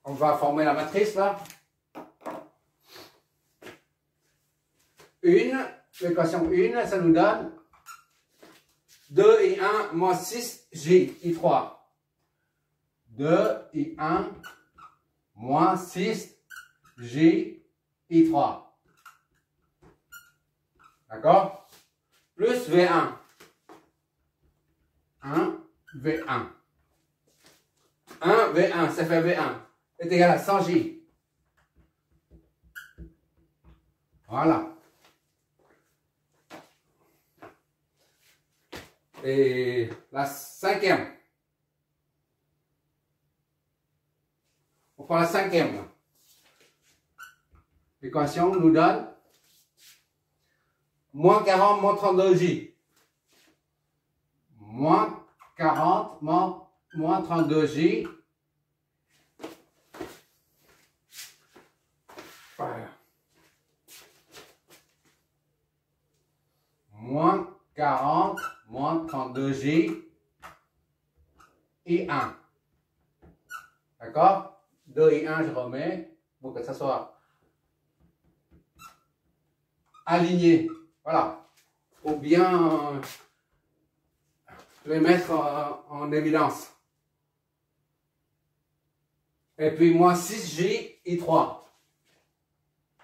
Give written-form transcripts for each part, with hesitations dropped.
On va former la matrice là. L'équation 1, ça nous donne 2 et 1 moins 6J et 3. 2 et 1 moins 6J et 3. D'accord? Plus V1. 1 V1. 1 V1, ça fait V1 est égal à 100J. Voilà. Et la cinquième. On prend la cinquième. L'équation nous donne moins 40 moins 32J. Moins 40 moins 32J. Voilà. Moins 40 moins 32J et 1. D'accord? 2 et 1, je remets pour que ça soit aligné. Voilà. Ou bien les mettre en évidence. Et puis moins 6J et 3.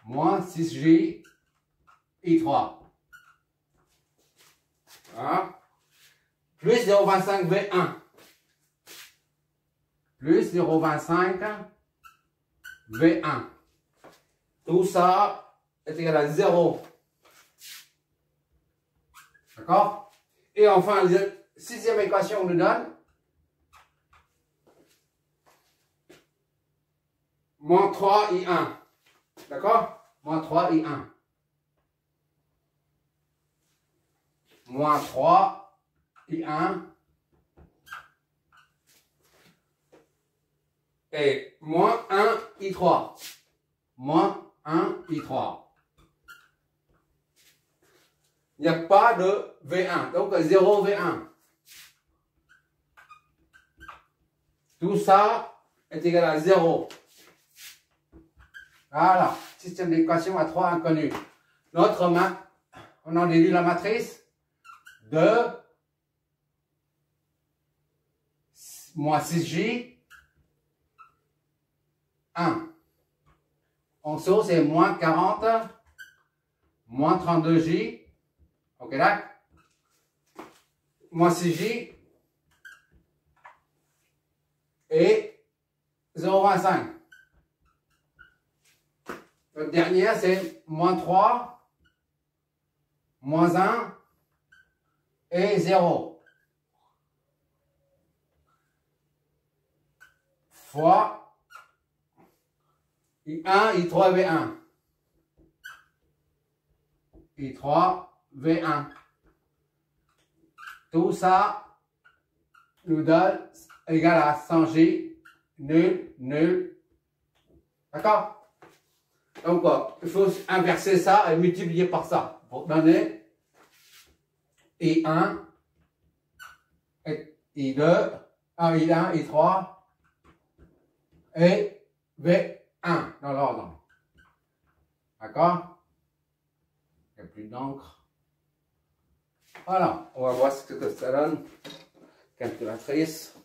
Moins 6J et 3. Voilà. Plus 0,25 V1. Plus 0,25 V1. Tout ça est égal à 0. D'accord? Et enfin, la sixième équation nous donne moins 3 et 1. D'accord? Moins 3 et 1. Moins 3 et 1. Et moins 1 et 3. Moins 1 et 3. Il n'y a pas de V1. Donc 0 V1. Tout ça est égal à 0. Voilà. Système d'équation à 3 inconnus. Notre on en déduit la matrice de moins 6J 1. En dessous, c'est moins 40 moins 32J. Ok, d'accord? Moins 6J et 0,25. Le dernier, c'est moins 3, moins 1 et 0. Fois I1, I3, V1. I3, V1. Tout ça nous donne égal à 100J, nul, nul. D'accord? Donc, il faut inverser ça et multiplier par ça pour donner I1, I2, I1, I3 et V1 dans l'ordre. D'accord? Il n'y a plus d'encre. Voilà, on va voir ce que ça donne. Calculatrice.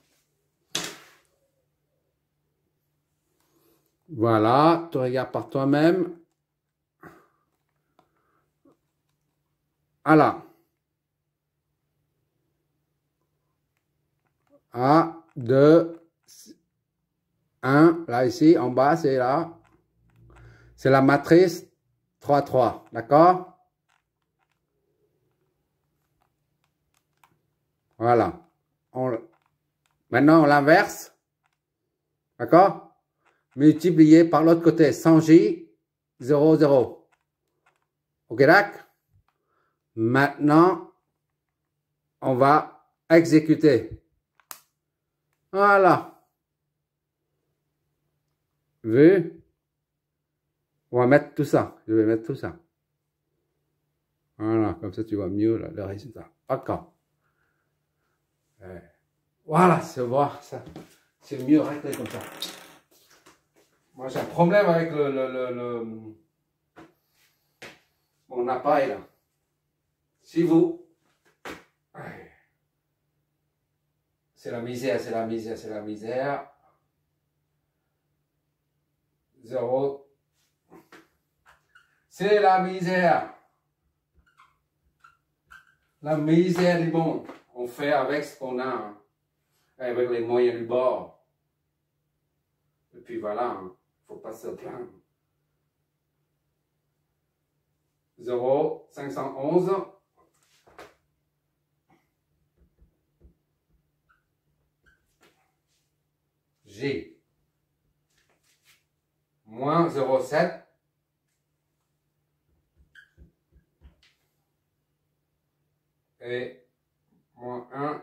Voilà, tu regardes par toi-même. Voilà. A, 2, 1. Là, ici, en bas, c'est là. C'est la matrice 3, 3. D'accord? Voilà. Maintenant, on l'inverse. D'accord? Multiplié par l'autre côté. 100J, 0, 0. Ok, d'accord? Maintenant, on va exécuter. Voilà. Vu? On va mettre tout ça. Je vais mettre tout ça. Voilà, comme ça tu vois mieux là, le résultat. D'accord. Voilà, c'est voir ça. C'est mieux rester comme ça. Moi, j'ai un problème avec mon appareil, là. Si vous... C'est la misère, c'est la misère, c'est la misère. 0. C'est la misère. La misère du monde. On fait avec ce qu'on a, hein, avec les moyens du bord. Et puis voilà, il ne faut pas se plaindre. 0, 511. G. Moins 0,7. Et moins 1,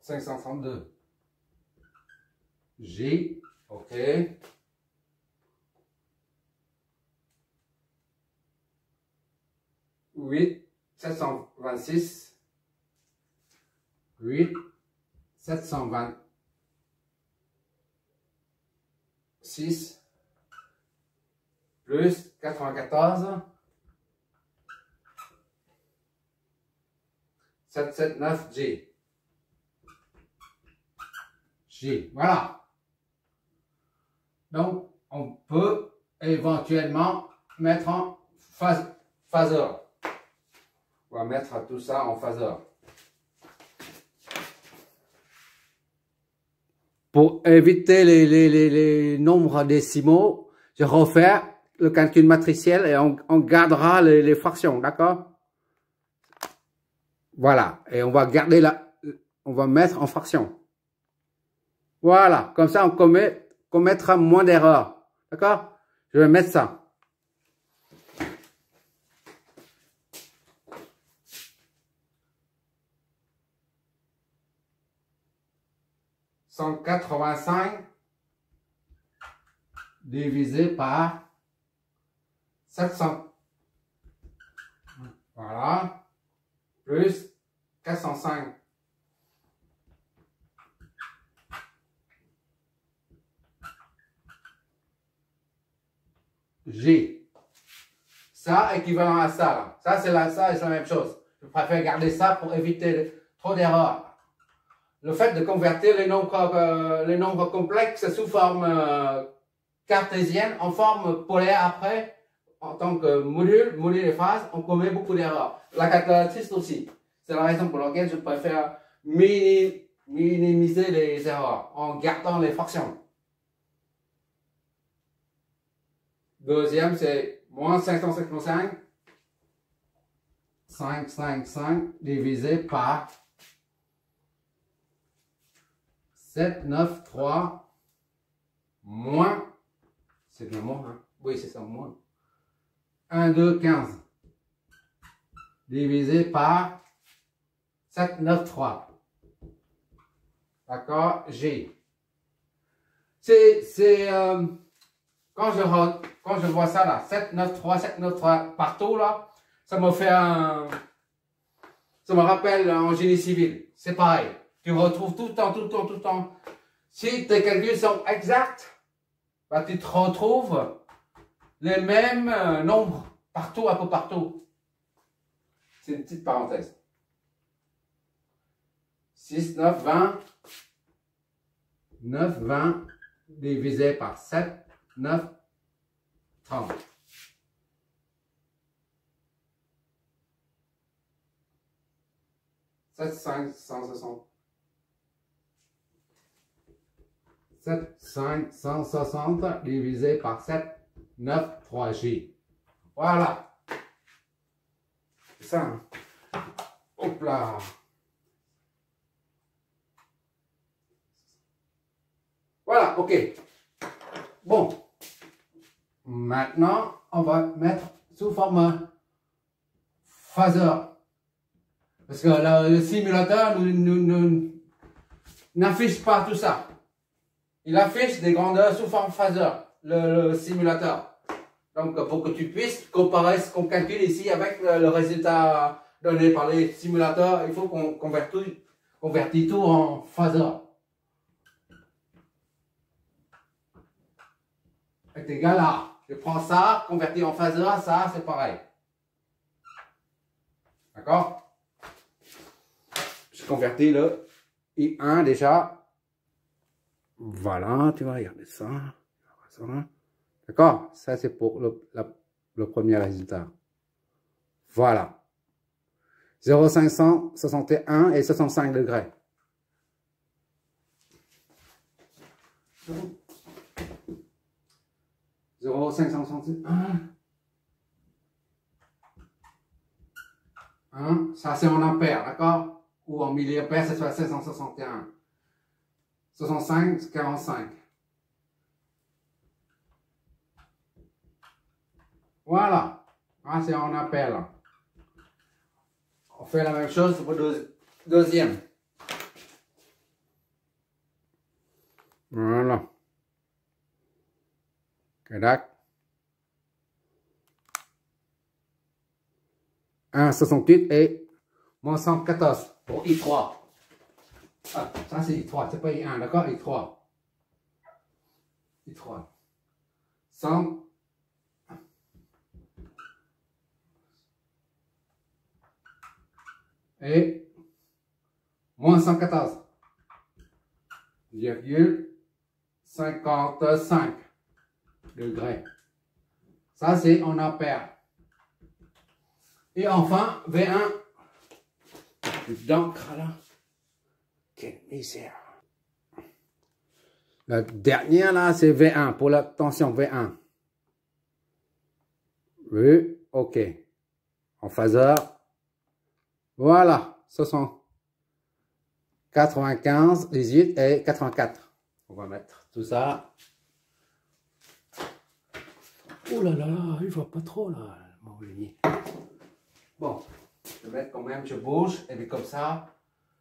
532. J, ok. 8, 726. 8, 726. Plus 94. 779 G. G. Voilà. Donc, on peut éventuellement mettre en phaseur. On va mettre tout ça en phaseur. Pour éviter les nombres décimaux, je refais le calcul matriciel et on gardera les fractions, d'accord? Voilà, et on va garder on va mettre en fraction. Voilà, comme ça on commettra moins d'erreurs. D'accord? Je vais mettre ça. « 185 divisé par 700. Voilà. Plus 405. G. Ça, équivalent à ça. Là. Ça, c'est la même chose. Je préfère garder ça pour éviter trop d'erreurs. Le fait de convertir les nombres complexes sous forme cartésienne en forme polaire après, en tant que module et phase, on commet beaucoup d'erreurs. La calculatrice aussi. C'est la raison pour laquelle je préfère minimiser les erreurs en gardant les fractions. Deuxième, c'est moins 555. 555 divisé par 793 moins, c'est bien moins, hein? Oui, c'est ça, moins. 1, 2, 15 divisé par 793. D'accord? G. Quand je vois ça là, 793 partout là, ça me rappelle en génie civil. C'est pareil. Tu retrouves tout le temps. Si tes calculs sont exacts, bah, tu te retrouves les mêmes nombres partout, un peu partout. C'est une petite parenthèse. 6, 9, 20. 9, 20 divisé par 7, 9, 30. « 7,560. 7,560 divisé par 7, 9, 3J. Voilà. C'est ça. Hein? Hop là. Voilà, ok. Bon. Maintenant, on va mettre sous forme phaseur. Parce que le simulateur n'affiche pas tout ça. Il affiche des grandeurs sous forme phaseur, le simulateur. Donc, pour que tu puisses comparer ce qu'on calcule ici avec le résultat donné par les simulateurs, il faut qu'on convertit tout en phaseur. est égal à. Je prends ça, converti en phaseur, ça, c'est pareil. D'accord? Je convertis le I1 déjà. Voilà, tu vas regarder ça. D'accord? Ça, c'est pour le premier résultat. Voilà. 0,561 et 65 degrés. Zéro 561. Ça c'est en ampères, d'accord? Ou en milliampères, ça soit 561. 65, 45. Voilà. Ah, c'est en ampères là. On fait la même chose pour le deuxième. Voilà. Cadac. 1,68 et moins 114 pour I3. Ah, ça c'est I3, c'est pas I1, d'accord? I3. I3. 100. Et moins 114. 55 degrés. Ça, c'est en ampères. Et enfin, V1. D'encre là. Quelle misère. La dernière là, c'est V1 pour la tension V1. Oui, ok. En phaseur. Voilà. Ce sont 95, 18 et 84. On va mettre tout ça. Oh là là, il va pas trop là, mon génie. Bon, je vais mettre quand même, je bouge, et puis comme ça,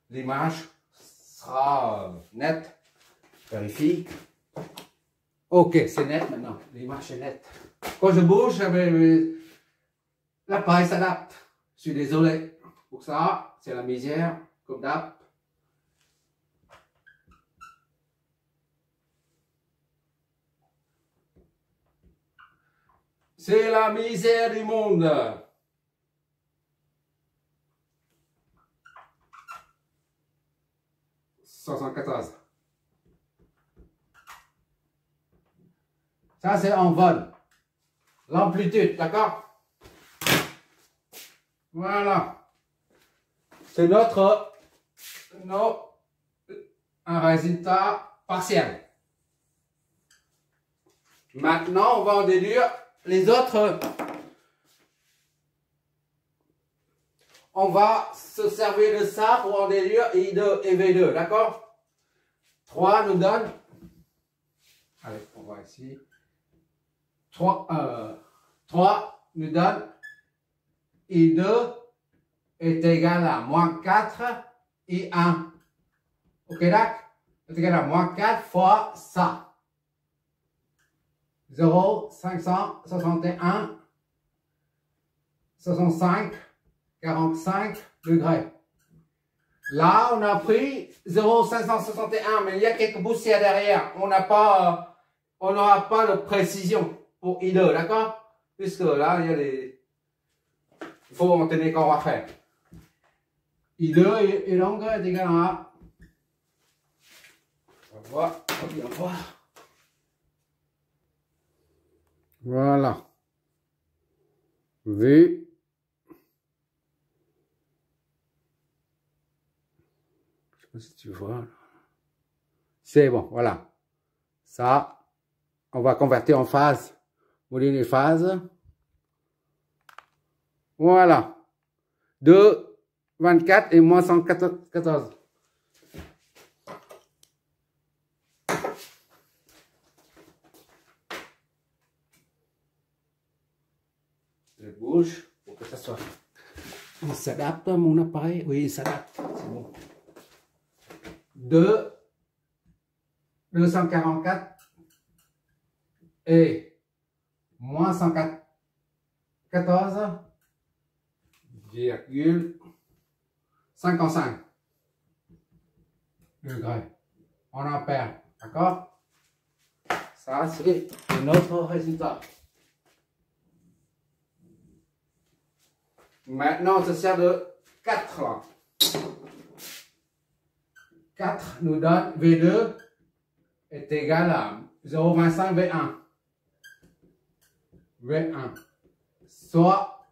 l'image sera nette. Vérifie. Ok, c'est net maintenant, l'image est nette. Quand je bouge, l'appareil s'adapte. Je suis désolé pour ça, c'est la misère, comme d'hab. C'est la misère du monde. Ça, c'est en vol. L'amplitude, d'accord? Voilà. C'est un résultat partiel. Maintenant, on va en déduire les autres. On va se servir de ça pour en déduire I2 et V2, d'accord? 3 nous donne. Allez, on va ici. 3 nous donne I2 est égal à moins 4 I1. Ok, d'accord? Est égal à moins 4 fois ça. 0,561, 65, 45 degrés. Là, on a pris 0,561, mais il y a quelques poussières derrière. On n'aura pas de précision pour I2, d'accord? Puisque là, il y a des... Il faut en tenir qu'on va faire. I2 est donc égal à... On va voir, on va voir. Voilà. V. Je sais pas si tu vois. C'est bon, voilà. Ça, on va convertir en phase. Moduler les phases. Voilà. 2, 24 et moins 114. Je bouge pour que ça soit. Il s'adapte à mon appareil. Oui, il s'adapte. C'est bon. 244 et moins 114,55 degrés en ampères. D'accord? Ça, c'est notre résultat. Maintenant, on se sert de 4. 4 nous donne V2 est égal à 0,25 V1. V1. Soit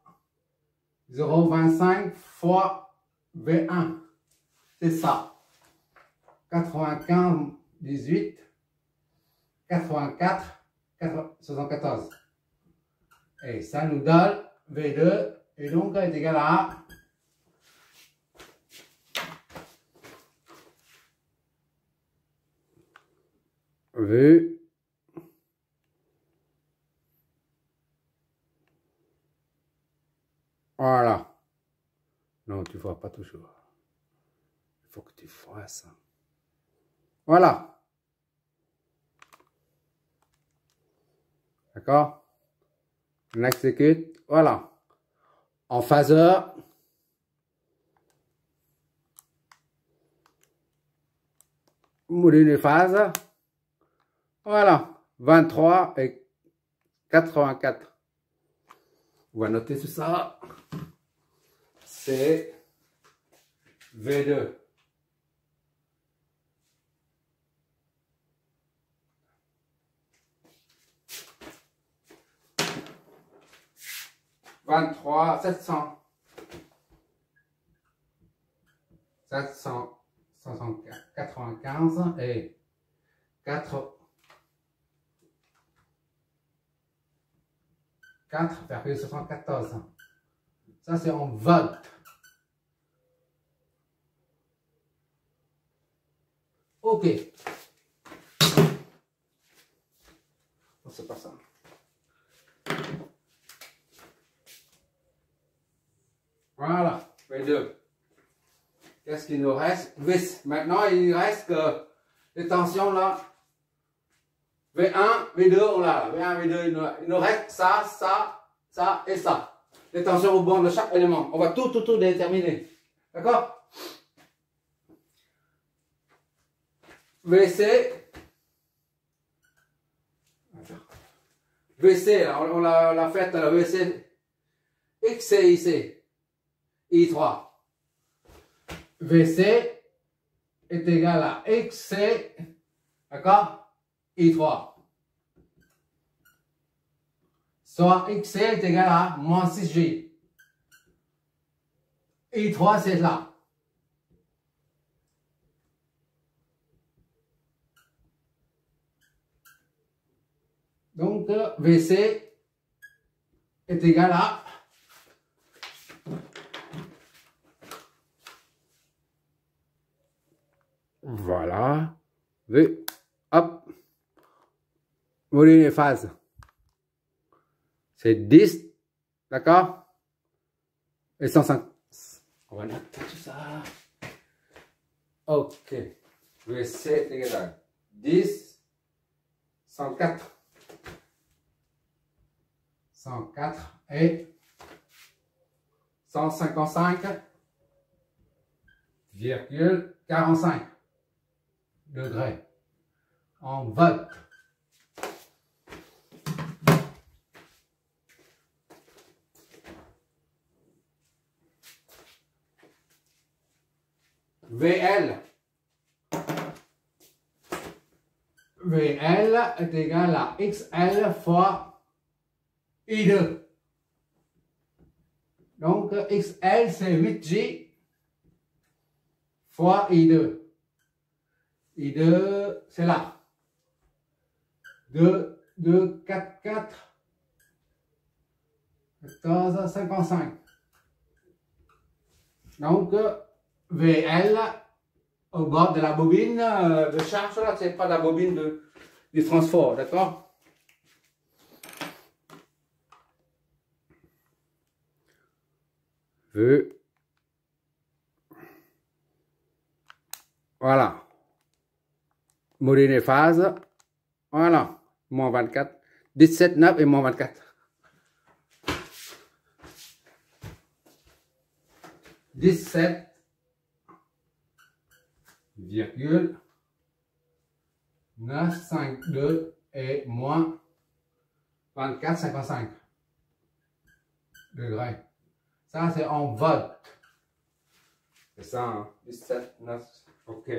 0,25 fois V1. C'est ça. 95, 18, 84, 74. Et ça nous donne V2 et donc est égal à V. Voilà. Non, tu vois pas toujours. Il faut que tu fasses ça. Voilà. D'accord? On exécute. Voilà. En phaseur. Moulin de phase. Voilà. 23 et 84. On va noter tout ça. C'est V2. « 700 795 et 4,74. Ça, c'est en volts. OK. C'est pas ça. Voilà, V2. Qu'est-ce qu'il nous reste? Maintenant, il reste que les tensions là. V1, V2, on l'a. V1, V2, il nous reste ça, ça, ça et ça. Les tensions au bord de chaque élément. On va tout déterminer. D'accord? VC. VC, là, on l'a fait, la VC. XC, IC. I3. VC est égal à XC, d'accord, I3. Soit XC est égal à moins 6J. I3, c'est là. Donc, VC est égal à voilà, V, hop, moulin et phase. C'est 10, d'accord? Et 105. On va noter tout ça. Ok. VC est égal à 10, 104. 104 et 155,45 degrés en volts. VL. VL est égal à XL fois I2. Donc, XL, c'est 8J fois I2. I2, c'est là. 2, 2, 4, 4, 14, 55. Donc, VL, au bord de la bobine de charge, là, c'est pas la bobine du transport, d'accord? Voilà. Moulin et phase. Voilà. Moins 24. 17, 9 et moins 24. 17,952 et moins 24,55 degrés. Ça, c'est en volts. C'est ça, hein? 17, 9, ok.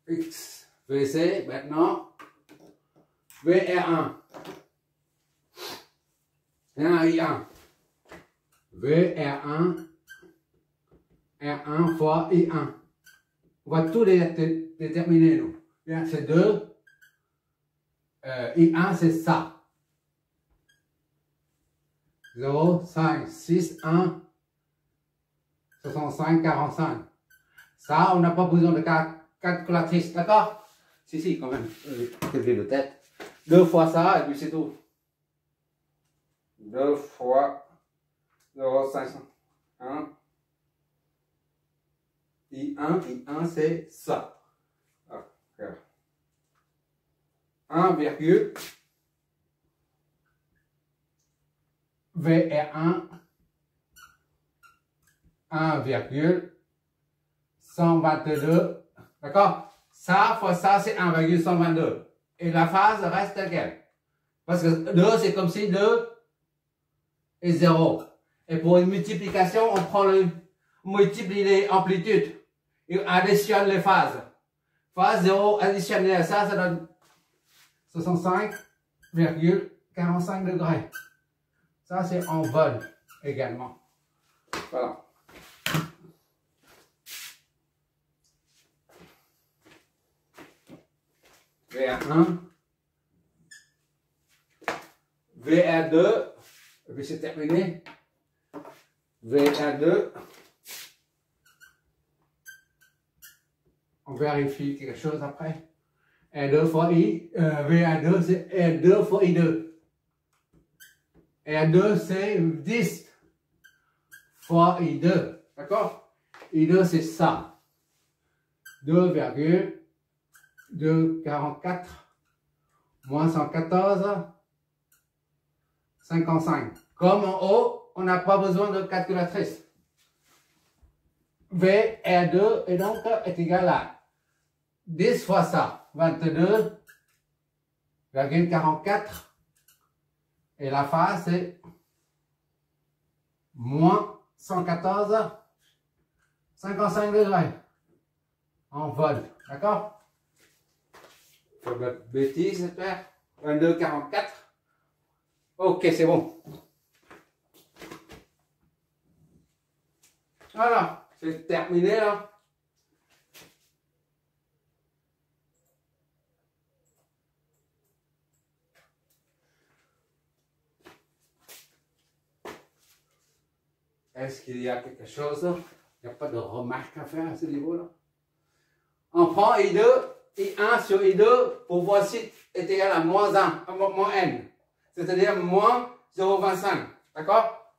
X, VC, maintenant, VR1. I1. VR1, R1 fois I1. On va tout déterminer, nous. C'est 2. I1, c'est ça. 0, 5, 6, 1, 65, 45. Ça, on n'a pas besoin de calculatrice, d'accord? Si, quand même. Calcul de tête. 2 fois ça, et puis c'est tout. 2 fois 0,501. I1, c'est ça. Okay. 1, VR1, 1,122. D'accord? Ça fois ça, c'est 1,122. Et la phase reste telle quelle. Parce que 2, c'est comme si 2 et 0. Et pour une multiplication, on prend multiplie les amplitudes. Et on additionne les phases. Phase 0 additionnée à ça, ça donne 65,45 degrés. Ça, c'est en vol également. Voilà. VR1. VR2. Et puis c'est terminé. VR2. On vérifie quelque chose après. R2 fois I. VR2, c'est R2 fois I2. R2, c'est 10 fois I2. D'accord? I2, c'est ça. 2,244 moins 114, 55. Comme en haut, on n'a pas besoin de calculatrice. VR2 et donc est égal à 10 fois ça, 22,44. Et la phase, c'est moins 114, 55 degrés en vol. D'accord? Faut de la bêtise, j'espère. 22,44. Ok, c'est bon. Voilà, c'est terminé là. Est-ce qu'il y a quelque chose? Il n'y a pas de remarque à faire à ce niveau-là. On prend I2, I1 sur I2 pour voir si est égal à moins 1, moins N. C'est-à-dire moins 0,25. D'accord?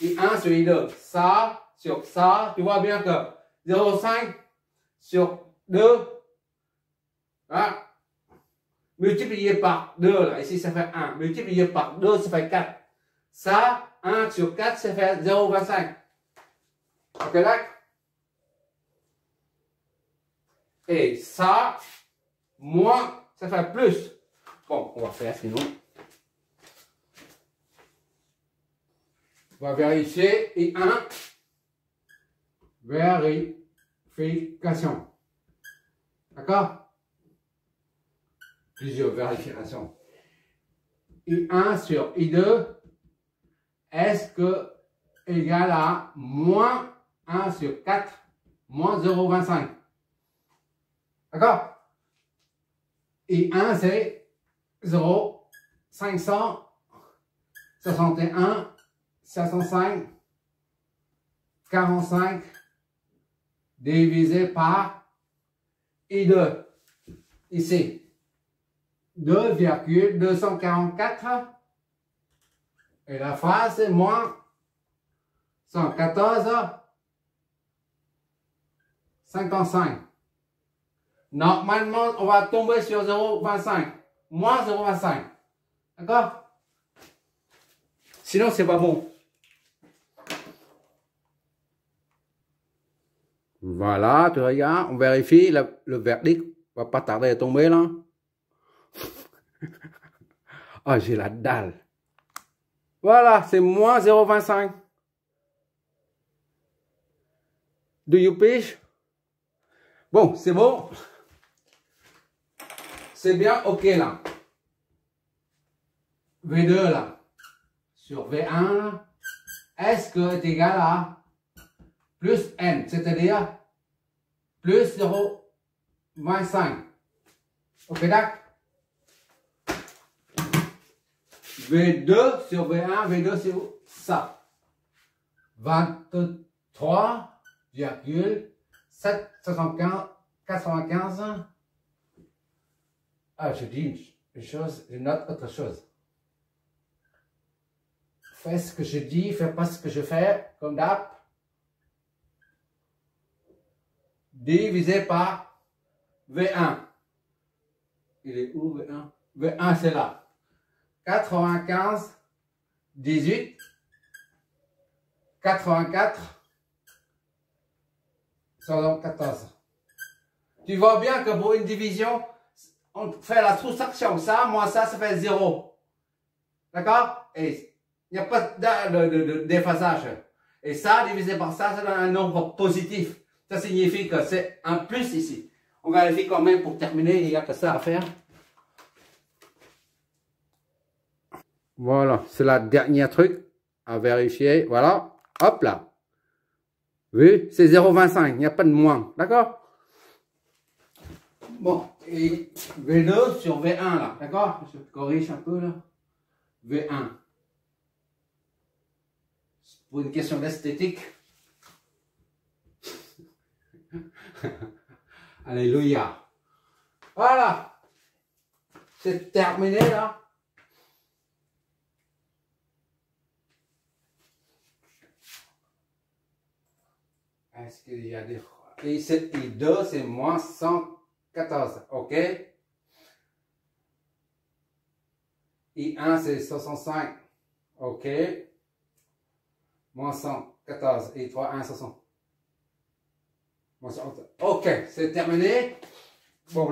I1 sur I2. Ça sur ça. Tu vois bien que 0,5 sur 2. Hein? Multiplié par 2, là, ici ça fait 1. Multiplié par 2, ça fait 4. Ça, 1 sur 4, ça fait 0,25. Ok, là? Et ça, moins, ça fait plus. Bon, on va faire sinon. On va vérifier. Et 1, vérification. D'accord? Plusieurs vérifications. I1 sur I2, est-ce que égal à moins 1 sur 4, moins 0,25? D'accord? I1, c'est 0, 561, 505, 45, divisé par I2. Ici, 2,244. Et la phase, c'est moins 114, 55. Normalement, on va tomber sur 0,25. Moins 0,25. D'accord? Sinon, c'est pas bon. Voilà, tu regardes, on vérifie, le verdict va pas tarder à tomber là. Ah, j'ai la dalle. Voilà, c'est moins 0,25. Do you pige? Bon, c'est bon. C'est bien OK là. V2 là. Sur V1 là. Est-ce que est égal à plus N, c'est-à-dire plus 0,25. OK, d'accord? V2 sur V1, V2 sur ça. 23,775, Ah, je dis une chose, je note autre chose. Fais ce que je dis, fais pas ce que je fais, comme d'hab. Divisé par V1. Il est où V1? V1 c'est là. 95, 18, 84, 14. Tu vois bien que pour une division, on fait la soustraction. Ça, moins ça fait 0. D'accord? Et il n'y a pas de déphasage. Et ça, divisé par ça, ça donne un nombre positif. Ça signifie que c'est un plus ici. On vérifie quand même pour terminer, il n'y a que ça à faire. Voilà, c'est la dernière truc à vérifier. Voilà, hop là. Oui, c'est 0,25, il n'y a pas de moins, d'accord? Bon, et V2 sur V1 là, d'accord? Je corrige un peu là. V1. Pour une question d'esthétique. Alléluia. Voilà. C'est terminé là. Est-ce qu'il y a des... Et I2, c'est moins 114, ok? I1, c'est 65, ok? Moins 114, I3, 1, 60. Moins 114. Ok, c'est terminé. Bon,